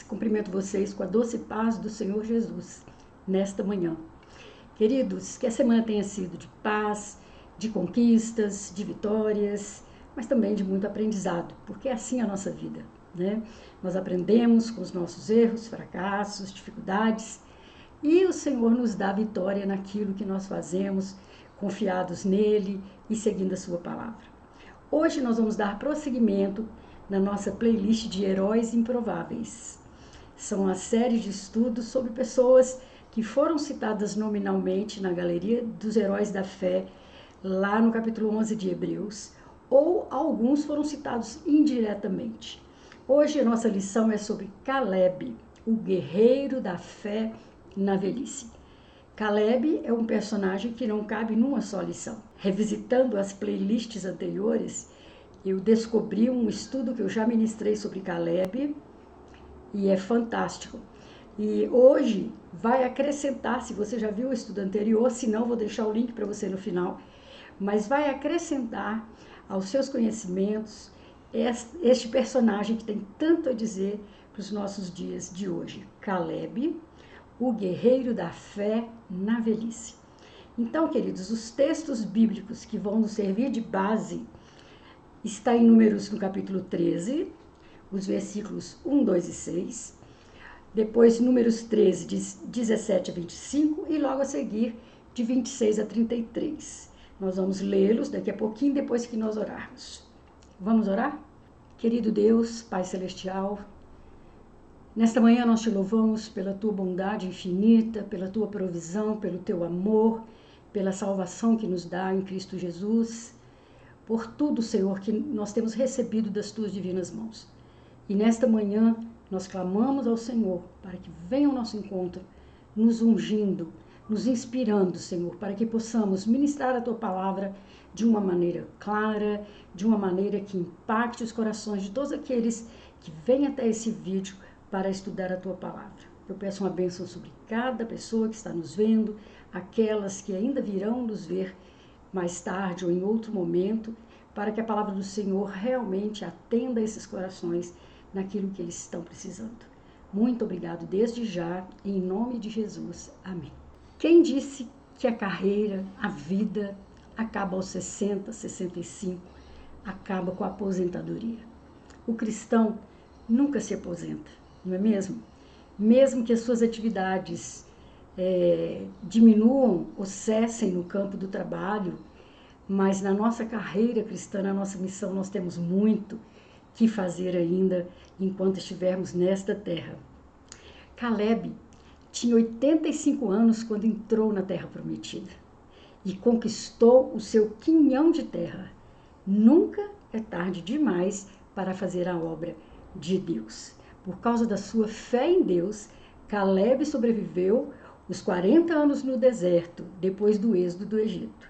cumprimento vocês com a doce paz do Senhor Jesus nesta manhã. Queridos, que a semana tenha sido de paz, de conquistas, de vitórias, mas também de muito aprendizado, porque é assim a nossa vida, né? Nós aprendemos com os nossos erros, fracassos, dificuldades, e o Senhor nos dá vitória naquilo que nós fazemos, confiados nele e seguindo a sua palavra. Hoje nós vamos dar prosseguimento na nossa playlist de Heróis Improváveis. São uma série de estudos sobre pessoas que foram citadas nominalmente na Galeria dos Heróis da Fé, lá no capítulo 11 de Hebreus, ou alguns foram citados indiretamente. Hoje a nossa lição é sobre Caleb, o guerreiro da fé na velhice. Caleb é um personagem que não cabe numa só lição. Revisitando as playlists anteriores, eu descobri um estudo que eu já ministrei sobre Caleb e é fantástico. E hoje vai acrescentar, se você já viu o estudo anterior, se não, vou deixar o link para você no final, mas vai acrescentar aos seus conhecimentos este personagem que tem tanto a dizer para os nossos dias de hoje. Caleb, o guerreiro da fé na velhice. Então, queridos, os textos bíblicos que vão nos servir de base está em Números no capítulo 13, os versículos 1, 2 e 6. Depois, Números 13, de 17 a 25 e logo a seguir, de 26 a 33. Nós vamos lê-los daqui a pouquinho, depois que nós orarmos. Vamos orar? Querido Deus, Pai Celestial, nesta manhã nós te louvamos pela tua bondade infinita, pela tua provisão, pelo teu amor, pela salvação que nos dá em Cristo Jesus, por tudo, Senhor, que nós temos recebido das tuas divinas mãos. E nesta manhã nós clamamos ao Senhor para que venha ao nosso encontro, nos ungindo, nos inspirando, Senhor, para que possamos ministrar a tua palavra de uma maneira clara, de uma maneira que impacte os corações de todos aqueles que vêm até esse vídeo para estudar a tua palavra. Eu peço uma bênção sobre cada pessoa que está nos vendo, aquelas que ainda virão nos ver mais tarde ou em outro momento, para que a palavra do Senhor realmente atenda a esses corações naquilo que eles estão precisando. Muito obrigado desde já, em nome de Jesus. Amém. Quem disse que a carreira, a vida, acaba aos 60, 65, acaba com a aposentadoria? O cristão nunca se aposenta, não é mesmo? Mesmo que as suas atividades diminuam ou cessem no campo do trabalho, mas na nossa carreira cristã, na nossa missão, nós temos muito que fazer ainda enquanto estivermos nesta terra. Caleb tinha 85 anos quando entrou na terra prometida e conquistou o seu quinhão de terra. Nunca é tarde demais para fazer a obra de Deus. Por causa da sua fé em Deus, Caleb sobreviveu os 40 anos no deserto, depois do êxodo do Egito.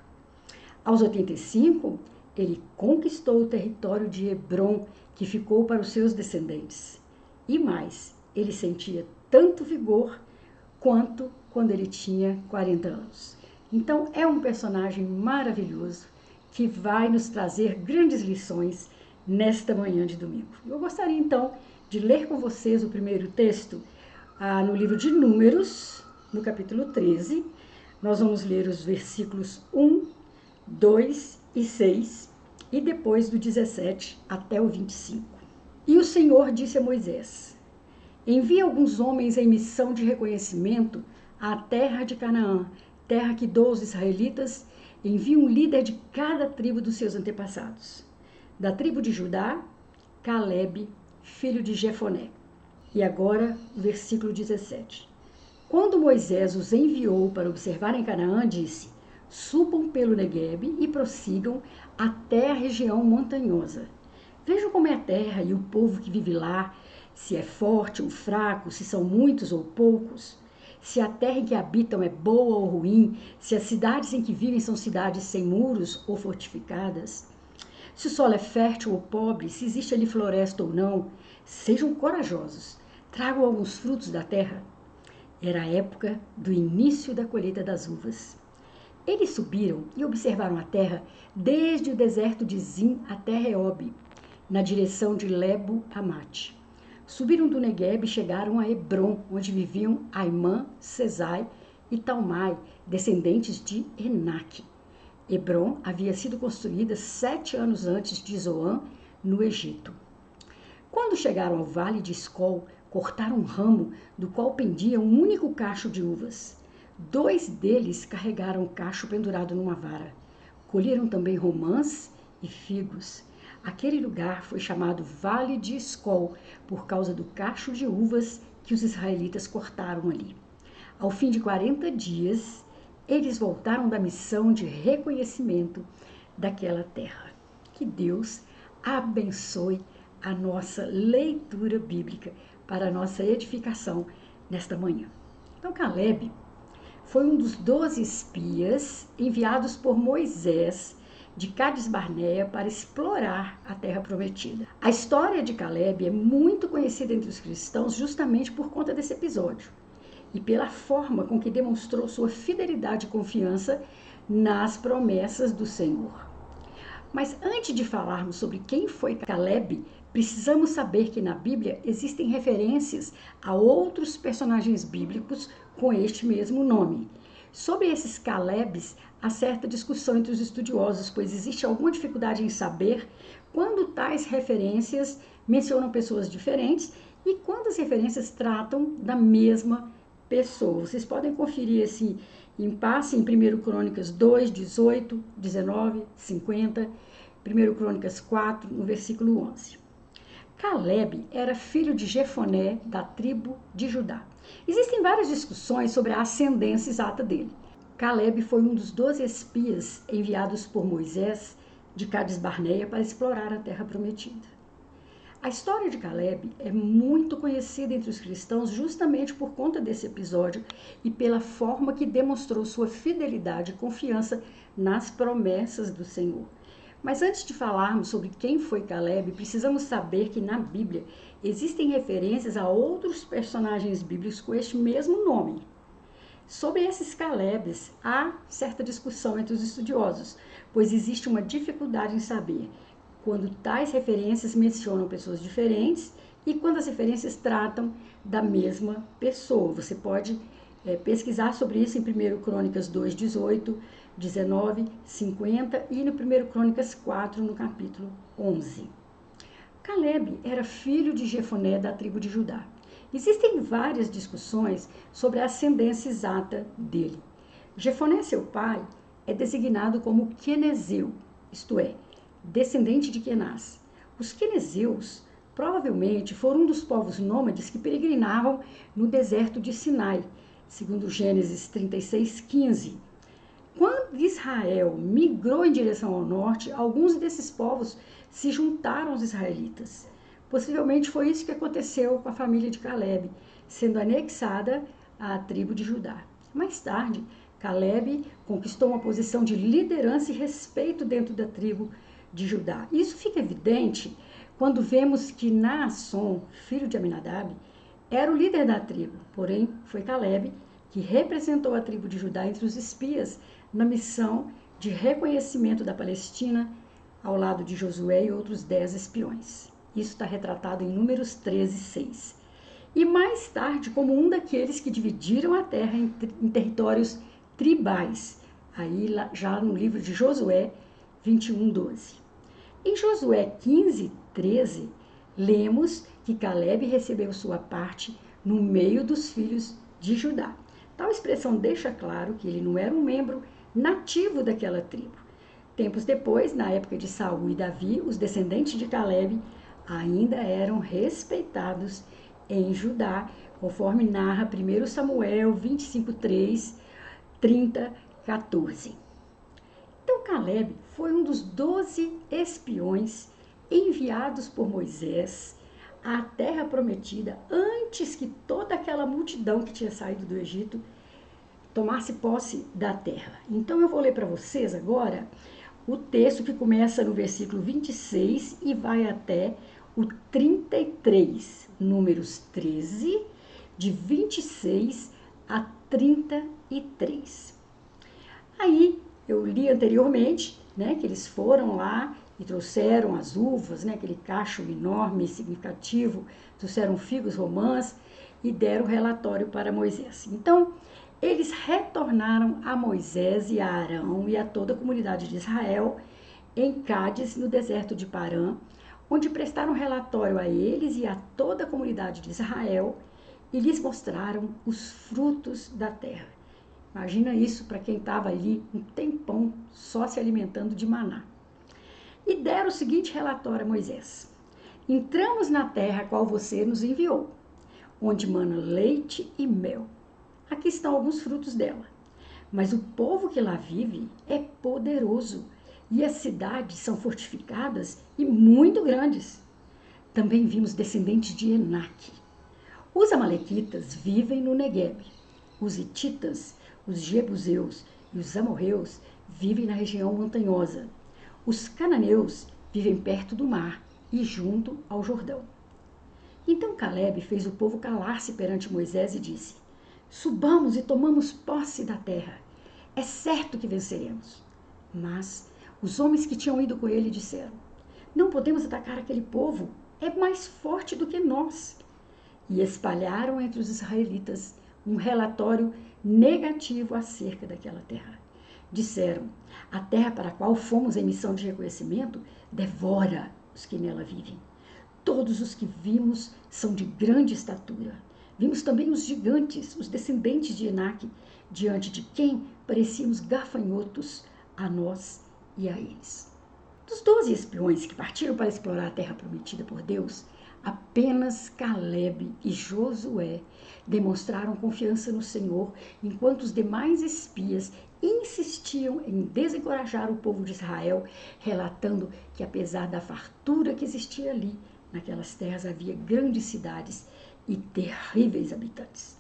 Aos 85, ele conquistou o território de Hebrom, que ficou para os seus descendentes. E mais, ele sentia tanto vigor quanto quando ele tinha 40 anos. Então, é um personagem maravilhoso que vai nos trazer grandes lições nesta manhã de domingo. Eu gostaria, então, de ler com vocês o primeiro texto no livro de Números, no capítulo 13. Nós vamos ler os versículos 1, 2 e 6, e depois do 17 até o 25. E o Senhor disse a Moisés: envia alguns homens em missão de reconhecimento à terra de Canaã, terra que dou aos israelitas. Envia um líder de cada tribo dos seus antepassados. Da tribo de Judá, Caleb, filho de Jefoné. E agora, o versículo 17. Quando Moisés os enviou para observar em Canaã, disse: subam pelo Neguebe e prossigam até a região montanhosa. Vejam como é a terra e o povo que vive lá, se é forte ou fraco, se são muitos ou poucos, se a terra em que habitam é boa ou ruim, se as cidades em que vivem são cidades sem muros ou fortificadas, se o solo é fértil ou pobre, se existe ali floresta ou não. Sejam corajosos, tragam alguns frutos da terra. Era a época do início da colheita das uvas. Eles subiram e observaram a terra desde o deserto de Zim até Reob, na direção de Lebo-Amate. Subiram do Negueb e chegaram a Hebrom, onde viviam Aimã, Sesai e Talmai, descendentes de Enaque. Hebrom havia sido construída 7 anos antes de Zoan, no Egito. Quando chegaram ao vale de Escol, cortaram um ramo do qual pendia um único cacho de uvas. 2 deles carregaram o cacho pendurado numa vara. Colheram também romãs e figos. Aquele lugar foi chamado Vale de Escol, por causa do cacho de uvas que os israelitas cortaram ali. Ao fim de 40 dias, eles voltaram da missão de reconhecimento daquela terra. Que Deus abençoe a nossa leitura bíblica para a nossa edificação nesta manhã. Então, Caleb foi um dos 12 espias enviados por Moisés de Cades Barneia para explorar a terra prometida. A história de Caleb é muito conhecida entre os cristãos justamente por conta desse episódio e pela forma com que demonstrou sua fidelidade e confiança nas promessas do Senhor. Mas antes de falarmos sobre quem foi Caleb, precisamos saber que na Bíblia existem referências a outros personagens bíblicos com este mesmo nome. Sobre esses Calebs, há certa discussão entre os estudiosos, pois existe alguma dificuldade em saber quando tais referências mencionam pessoas diferentes e quando as referências tratam da mesma pessoa. Vocês podem conferir esse impasse em 1 Crônicas 2, 18, 19, 50, 1 Crônicas 4, no versículo 11. Caleb era filho de Jefoné, da tribo de Judá. Existem várias discussões sobre a ascendência exata dele. Caleb foi um dos 12 espias enviados por Moisés de Cades Barneia para explorar a terra prometida. A história de Caleb é muito conhecida entre os cristãos justamente por conta desse episódio e pela forma que demonstrou sua fidelidade e confiança nas promessas do Senhor. Mas antes de falarmos sobre quem foi Caleb, precisamos saber que na Bíblia existem referências a outros personagens bíblicos com este mesmo nome. Sobre esses Calebs, há certa discussão entre os estudiosos, pois existe uma dificuldade em saber quando tais referências mencionam pessoas diferentes e quando as referências tratam da mesma pessoa. Você pode pesquisar sobre isso em 1 Crônicas 2, 18, 19, 50 e no 1 Crônicas 4, no capítulo 11. Caleb era filho de Jefoné, da tribo de Judá. Existem várias discussões sobre a ascendência exata dele. Jefoné, seu pai, é designado como quenezeu, isto é, descendente de Quenaz. Os quenezeus provavelmente foram um dos povos nômades que peregrinavam no deserto de Sinai, segundo Gênesis 36:15. Quando Israel migrou em direção ao norte, alguns desses povos se juntaram aos israelitas. Possivelmente foi isso que aconteceu com a família de Caleb, sendo anexada à tribo de Judá. Mais tarde, Caleb conquistou uma posição de liderança e respeito dentro da tribo de Judá. Isso fica evidente quando vemos que Naasson, filho de Aminadab, era o líder da tribo, porém foi Caleb que representou a tribo de Judá entre os espias na missão de reconhecimento da Palestina ao lado de Josué e outros 10 espiões. Isso está retratado em Números 13:6. E mais tarde, como um daqueles que dividiram a terra em territórios tribais, aí já no livro de Josué 21:12. Em Josué 15:13, lemos que Caleb recebeu sua parte no meio dos filhos de Judá. Tal expressão deixa claro que ele não era um membro nativo daquela tribo. Tempos depois, na época de Saul e Davi, os descendentes de Caleb ainda eram respeitados em Judá, conforme narra 1 Samuel 25:3, 30, 14. Então Caleb foi um dos 12 espiões enviados por Moisés à terra prometida antes que toda aquela multidão que tinha saído do Egito tomasse posse da terra. Então eu vou ler para vocês agora o texto que começa no versículo 26 e vai até o 33, Números 13, de 26 a 33. Aí eu li anteriormente, né, que eles foram lá e trouxeram as uvas, né, aquele cacho enorme, significativo, trouxeram figos romãs e deram relatório para Moisés. Então, eles retornaram a Moisés e a Arão e a toda a comunidade de Israel em Cádiz, no deserto de Parã, onde prestaram relatório a eles e a toda a comunidade de Israel e lhes mostraram os frutos da terra. Imagina isso para quem estava ali um tempão só se alimentando de maná. E deram o seguinte relatório a Moisés: entramos na terra a qual você nos enviou, onde mana leite e mel. Aqui estão alguns frutos dela. Mas o povo que lá vive é poderoso e as cidades são fortificadas e muito grandes. Também vimos descendentes de Enaque. Os amalequitas vivem no Neguebe. Os hititas, os jebuseus e os amorreus vivem na região montanhosa. Os cananeus vivem perto do mar e junto ao Jordão. Então Calebe fez o povo calar-se perante Moisés e disse: subamos e tomamos posse da terra. É certo que venceremos. Mas os homens que tinham ido com ele disseram: não podemos atacar aquele povo, é mais forte do que nós. E espalharam entre os israelitas um relatório negativo acerca daquela terra. Disseram: a terra para a qual fomos em missão de reconhecimento devora os que nela vivem. Todos os que vimos são de grande estatura. Vimos também os gigantes, os descendentes de Enaque, diante de quem parecíamos gafanhotos a nós e a eles. Dos 12 espiões que partiram para explorar a terra prometida por Deus, apenas Calebe e Josué demonstraram confiança no Senhor, enquanto os demais espias insistiam em desencorajar o povo de Israel, relatando que apesar da fartura que existia ali, naquelas terras havia grandes cidades e terríveis habitantes.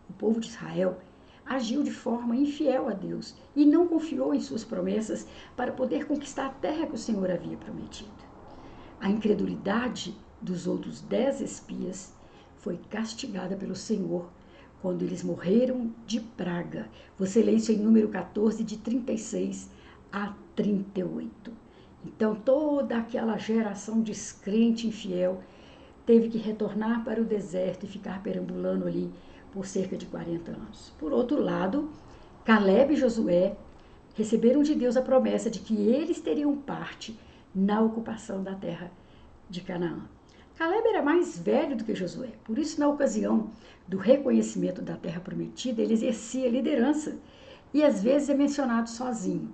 O povo de Israel agiu de forma infiel a Deus e não confiou em suas promessas para poder conquistar a terra que o Senhor havia prometido. A incredulidade dos outros 10 espias foi castigada pelo Senhor quando eles morreram de praga. Você lê isso em Número 14, de 36 a 38. Então, toda aquela geração descrente e infiel teve que retornar para o deserto e ficar perambulando ali por cerca de 40 anos. Por outro lado, Calebe e Josué receberam de Deus a promessa de que eles teriam parte na ocupação da terra de Canaã. Calebe era mais velho do que Josué, por isso, na ocasião do reconhecimento da terra prometida, ele exercia liderança e às vezes é mencionado sozinho.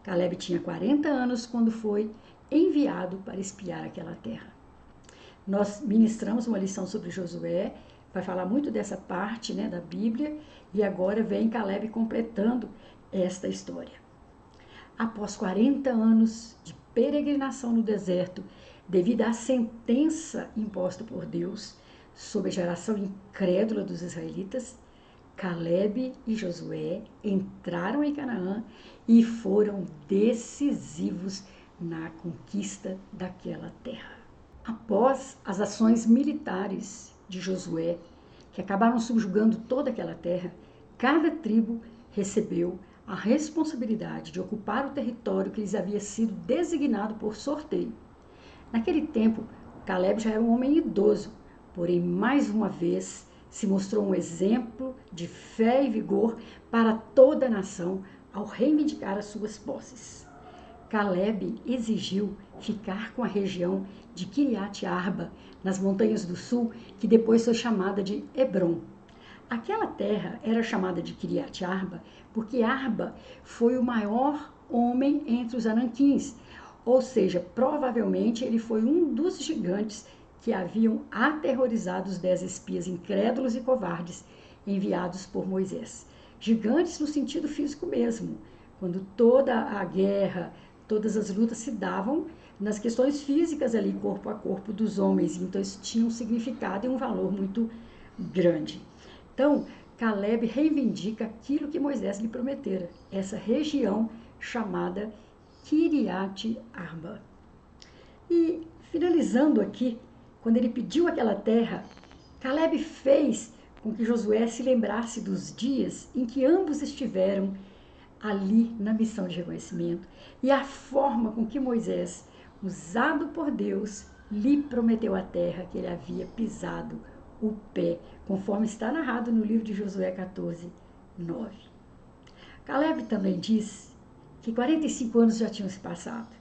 Calebe tinha 40 anos quando foi enviado para espiar aquela terra. Nós ministramos uma lição sobre Josué, vai falar muito dessa parte, né, da Bíblia, e agora vem Calebe completando esta história. Após 40 anos de peregrinação no deserto, devido à sentença imposta por Deus sobre a geração incrédula dos israelitas, Calebe e Josué entraram em Canaã e foram decisivos na conquista daquela terra. Após as ações militares de Josué, que acabaram subjugando toda aquela terra, cada tribo recebeu a responsabilidade de ocupar o território que lhes havia sido designado por sorteio. Naquele tempo, Calebe já era um homem idoso, porém, mais uma vez, se mostrou um exemplo de fé e vigor para toda a nação ao reivindicar as suas posses. Calebe exigiu ficar com a região de Kiriat Arba, nas montanhas do sul, que depois foi chamada de Hebrom. Aquela terra era chamada de Kiriat Arba porque Arba foi o maior homem entre os Anaquins, ou seja, provavelmente ele foi um dos gigantes que haviam aterrorizado os 10 espias incrédulos e covardes enviados por Moisés. Gigantes no sentido físico mesmo, quando toda a guerra, todas as lutas se davam nas questões físicas ali, corpo a corpo dos homens, então isso tinha um significado e um valor muito grande. Então, Calebe reivindica aquilo que Moisés lhe prometera, essa região chamada Kiriat Arba. E, finalizando aqui, quando ele pediu aquela terra, Calebe fez com que Josué se lembrasse dos dias em que ambos estiveram ali na missão de reconhecimento e a forma com que Moisés usado por Deus, lhe prometeu a terra que ele havia pisado o pé, conforme está narrado no livro de Josué 14, 9. Caleb também diz que 45 anos já tinham se passado,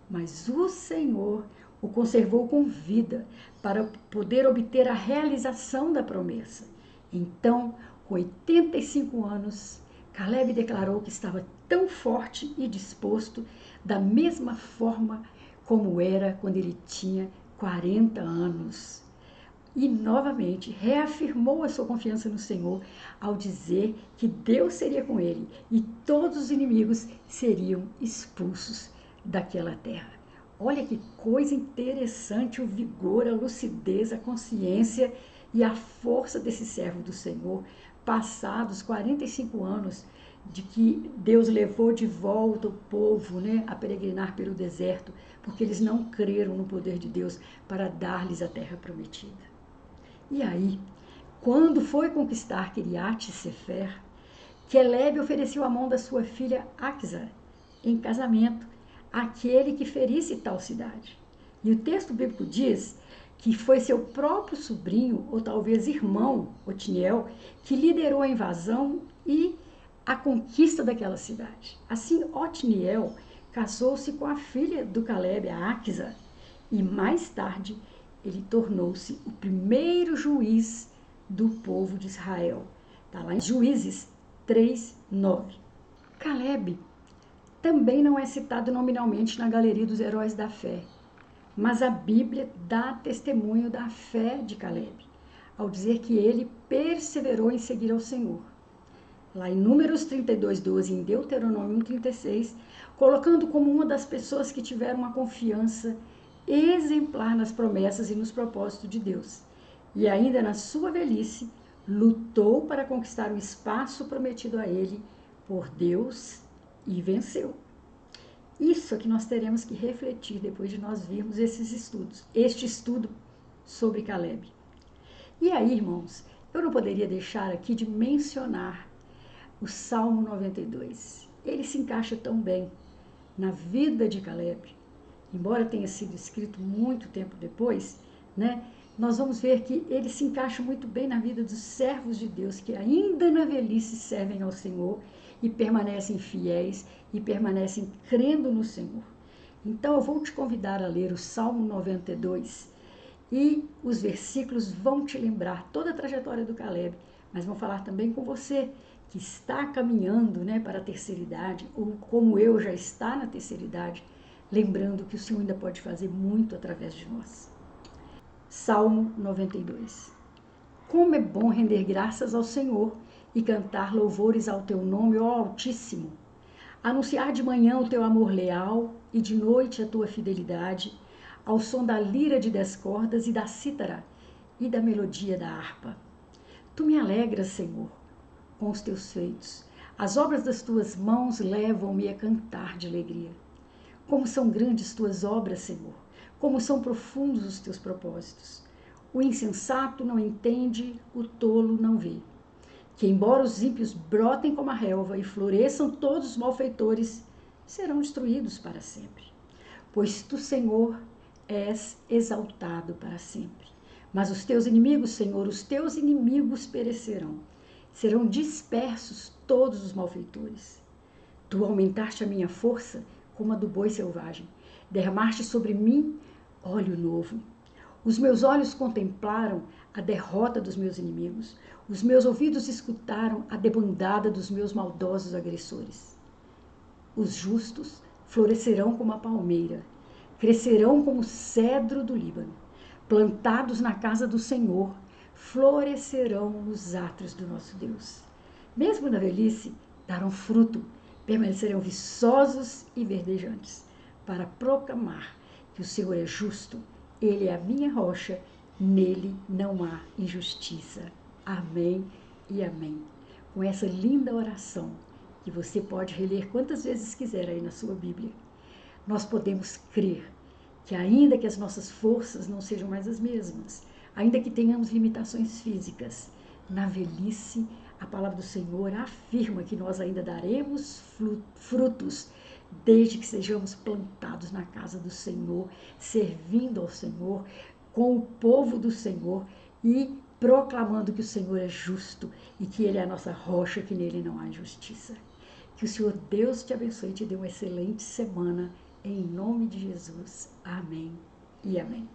mas o Senhor o conservou com vida para poder obter a realização da promessa. Então, com 85 anos, Caleb declarou que estava tão forte e disposto da mesma forma como era quando ele tinha 40 anos. E novamente reafirmou a sua confiança no Senhor ao dizer que Deus seria com ele e todos os inimigos seriam expulsos daquela terra. Olha que coisa interessante, o vigor, a lucidez, a consciência e a força desse servo do Senhor, passados 45 anos de que Deus levou de volta o povo, a peregrinar pelo deserto, porque eles não creram no poder de Deus para dar-lhes a terra prometida. E aí, quando foi conquistar Kiriat Sefer, Caleb ofereceu a mão da sua filha Acsar em casamento àquele que ferisse tal cidade. E o texto bíblico diz que foi seu próprio sobrinho, ou talvez irmão, Otniel, que liderou a invasão e a conquista daquela cidade. Assim, Otniel casou-se com a filha do Caleb, a Acsar, e mais tarde ele tornou-se o primeiro juiz do povo de Israel. Está lá em Juízes 3:9. Caleb também não é citado nominalmente na galeria dos heróis da fé, mas a Bíblia dá testemunho da fé de Caleb, ao dizer que ele perseverou em seguir ao Senhor. Lá em Números 32:12 e em Deuteronômio 1:36, colocando como uma das pessoas que tiveram uma confiança exemplar nas promessas e nos propósitos de Deus. E ainda na sua velhice, lutou para conquistar o espaço prometido a ele por Deus e venceu. Isso é que nós teremos que refletir depois de nós virmos esses estudos, este estudo sobre Caleb. E aí, irmãos, eu não poderia deixar aqui de mencionar o Salmo 92. Ele se encaixa tão bem na vida de Caleb. Embora tenha sido escrito muito tempo depois, nós vamos ver que ele se encaixa muito bem na vida dos servos de Deus, que ainda na velhice servem ao Senhor e permanecem fiéis e permanecem crendo no Senhor. Então eu vou te convidar a ler o Salmo 92 e os versículos vão te lembrar toda a trajetória do Caleb, mas vão falar também com você que está caminhando para a terceira idade, ou como eu já está na terceira idade, lembrando que o Senhor ainda pode fazer muito através de nós. Salmo 92. Como é bom render graças ao Senhor e cantar louvores ao teu nome, ó Altíssimo. Anunciar de manhã o teu amor leal e de noite a tua fidelidade, ao som da lira de 10 cordas e da cítara e da melodia da harpa. Tu me alegras, Senhor, com os teus feitos. As obras das tuas mãos levam-me a cantar de alegria. Como são grandes tuas obras, Senhor, como são profundos os teus propósitos. O insensato não entende, o tolo não vê. Que embora os ímpios brotem como a relva e floresçam todos os malfeitores, serão destruídos para sempre. Pois tu, Senhor, és exaltado para sempre. Mas os teus inimigos, Senhor, os teus inimigos perecerão. Serão dispersos todos os malfeitores. Tu aumentaste a minha força como a do boi selvagem. Derramaste sobre mim óleo novo. Os meus olhos contemplaram a derrota dos meus inimigos. Os meus ouvidos escutaram a debandada dos meus maldosos agressores. Os justos florescerão como a palmeira, crescerão como o cedro do Líbano. Plantados na casa do Senhor, florescerão nos átrios do nosso Deus. Mesmo na velhice, darão fruto, permanecerão viçosos e verdejantes, para proclamar que o Senhor é justo, Ele é a minha rocha, nele não há injustiça. Amém e amém. Com essa linda oração, que você pode reler quantas vezes quiser aí na sua Bíblia, nós podemos crer que ainda que as nossas forças não sejam mais as mesmas, ainda que tenhamos limitações físicas, na velhice, a palavra do Senhor afirma que nós ainda daremos frutos desde que sejamos plantados na casa do Senhor, servindo ao Senhor, com o povo do Senhor e proclamando que o Senhor é justo e que Ele é a nossa rocha, que nele não há injustiça. Que o Senhor Deus te abençoe e te dê uma excelente semana, em nome de Jesus. Amém e amém.